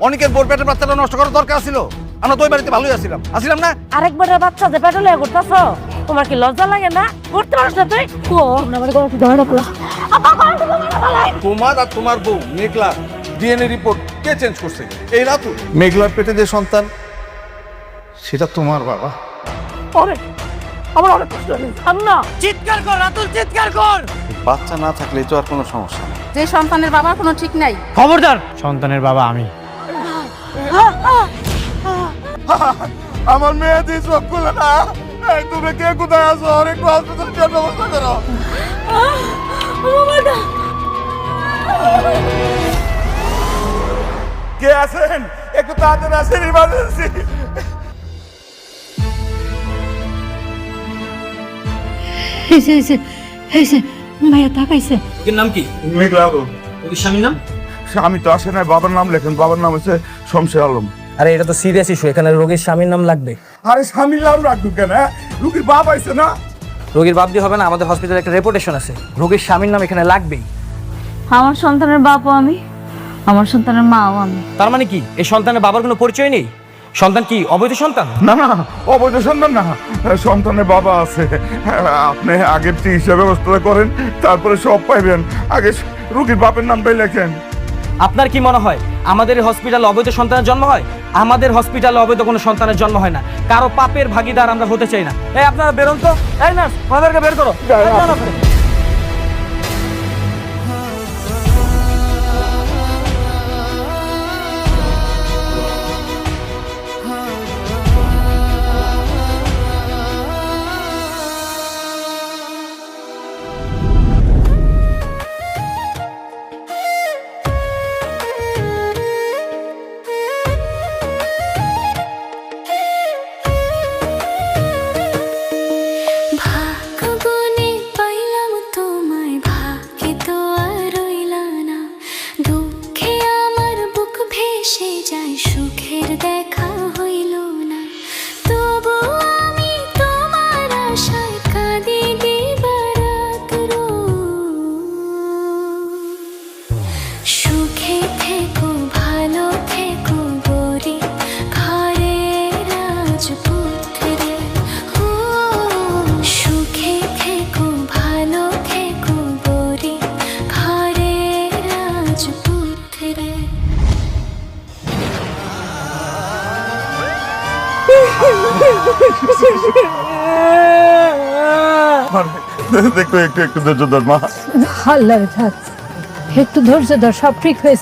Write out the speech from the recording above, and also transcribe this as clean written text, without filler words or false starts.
অনেকের বোর পেটের বাচ্চাটা নষ্ট করার দরকার ছিল। আমরা তো ওই বাড়িতে ভালোই আসিলাম না? আরেকবারের বাচ্চা যে পেটে লয়ে করতেছ, তোমার কি লজ্জা লাগে না? করতে পারছ না তুই? ও আমার কোনো ধরনা পোলা। তোমার আর তোমার বউ মেঘলা ডিএনএ রিপোর্ট কে চেঞ্জ করছে? এই রাতু। মেঘলার পেটে যে সন্তান সেটা তোমার বাবা। ওরে আমার অনেক কষ্ট হচ্ছে। আম্মা চিৎকার কর, রাতুল চিৎকার কর। বাচ্চা না থাকলে তো আর কোনো সমস্যা নেই। যে সন্তানের বাবার কোনো ঠিক নাই। খবরদার, সন্তানের বাবা আমি। আমার মেয়ে দিয়ে চোখ খুলে না। তুমি কে কোথায় আছো? একটু হসপিটালে যাওয়ার ব্যবস্থা করো। কে আছেন? একটু তাড়াতাড়ি আসেন, ইমার্জেন্সি। ভাইয়া তাকাইছে। এর নাম কি? মেঘলা। ওই স্বামীর নাম? আমি তো আসে নাই, বাবার নাম লেখেন। বাবার নাম হচ্ছে শমশের আলম। আরে এটা তো সিরিয়াস ইস্যু, এখানে রোগীর স্বামীর নাম লাগবে। আরে স্বামীর নাম রাখবো কেন? রুগীর বাপ আইছে না? রোগীর বাপ দিয়ে হবে না, আমাদের হসপিটালে একটা রেপুটেশন আছে, রোগীর স্বামীর নাম এখানে লাগবেই। আমার সন্তানের বাপও আমি, আমার সন্তানের মাও আমি। তার মানে কি এই সন্তানের বাবার কোনো পরিচয় নেই? সন্তান কি অবৈধ সন্তান? না না, অবৈধ সন্তান না, সন্তানের বাবা আছে। আপনি আগের চিকিৎসা ব্যবস্থা করেন, তারপরে সব পাইবেন। আগে রুগীর বাপের নামটাই লেখেন। আপনার কি মনে হয় আমাদের হসপিটালে অবৈধ সন্তানের জন্ম হয়? আমাদের হসপিটালে অবৈধ কোনো সন্তানের জন্ম হয় না। কারো পাপের ভাগিদার আমরা হতে চাই না। এই আপনারা বেরোন তো। এই নার্স, ওনাদেরকে বের করো। ভাগ্যগুণে পাইলাম তোমায়, ভাগ্যে তো আর রইলা না। দুঃখে আমার বুক ভেসে যায়, সুখের দেখা হইল না। তবু আমি তোমার আশায় কাঁদি দিবারাত সুখে থেকো, ভালো থেকো গরি ঘরে রাজপুত্রে। সুখে থেকো, ভালো থেকো গরি ঘরে রাজপুত্রে। দেখো একটু একটু ধৈর্য ধর মা। আল্লাহ একটু ধৈর্য ধর, সব ঠিক হয়েছে।